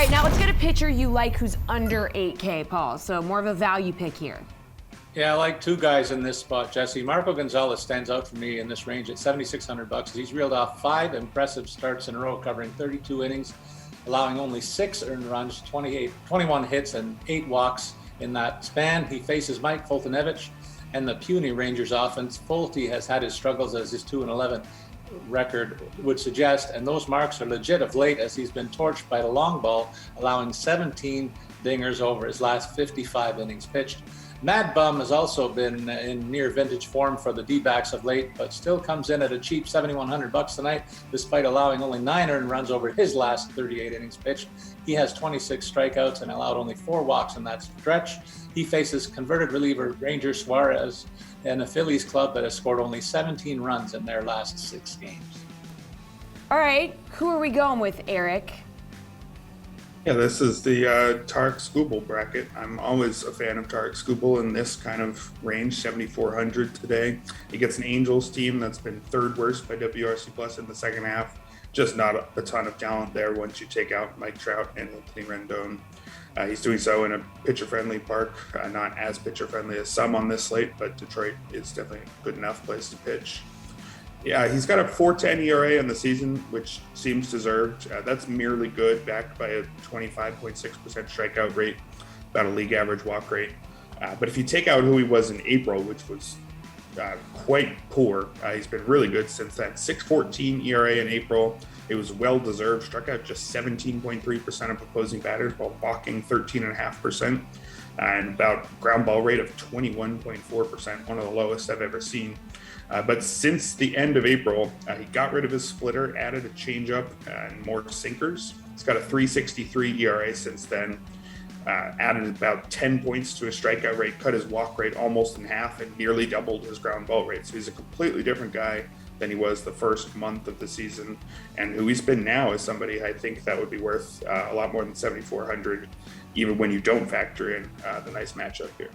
right, now let's get a pitcher you like who's under 8K, Paul. So more of a value pick here. Yeah, I like two guys in this spot, Jesse. Marco Gonzales stands out for me in this range at $7,600. He's reeled off 5 impressive starts in a row, covering 32 innings, allowing only 6 earned runs, 21 hits, and 8 walks in that span. He faces Mike Foltynewicz and the puny Rangers offense. Folty has had his struggles, as his 2-11 record would suggest, and those marks are legit of late as he's been torched by the long ball, allowing 17 dingers over his last 55 innings pitched. Mad Bum has also been in near vintage form for the D-backs of late, but still comes in at a cheap $7,100 tonight, despite allowing only 9 earned runs over his last 38 innings pitched. He has 26 strikeouts and allowed only 4 walks in that stretch. He faces converted reliever Ranger Suarez and a Phillies club that has scored only 17 runs in their last 6 games. All right, who are we going with, Erik? Yeah, this is the Tarek Skubal bracket. I'm always a fan of Tarek Skubal in this kind of range, 7,400 today. He gets an Angels team that's been 3rd worst by WRC Plus in the second half. Just not a ton of talent there once you take out Mike Trout and Anthony Rendon. He's doing so in a pitcher-friendly park, not as pitcher-friendly as some on this slate, but Detroit is definitely a good enough place to pitch. Yeah, he's got a 4.10 ERA on the season, which seems deserved. That's merely good, backed by a 25.6% strikeout rate, about a league average walk rate. But if you take out who he was in April, which was quite poor, he's been really good since then. 6.14 ERA in April. It was well-deserved. Struck out just 17.3% of opposing batters while walking 13.5%. And about ground ball rate of 21.4%, one of the lowest I've ever seen. But since the end of April, he got rid of his splitter, added a changeup and more sinkers. He's got a 3.63 ERA since then, added about 10 points to his strikeout rate, cut his walk rate almost in half, and nearly doubled his ground ball rate. So he's a completely different guy than he was the first month of the season. And who he's been now is somebody I think that would be worth a lot more than 7,400, even when you don't factor in the nice matchup here.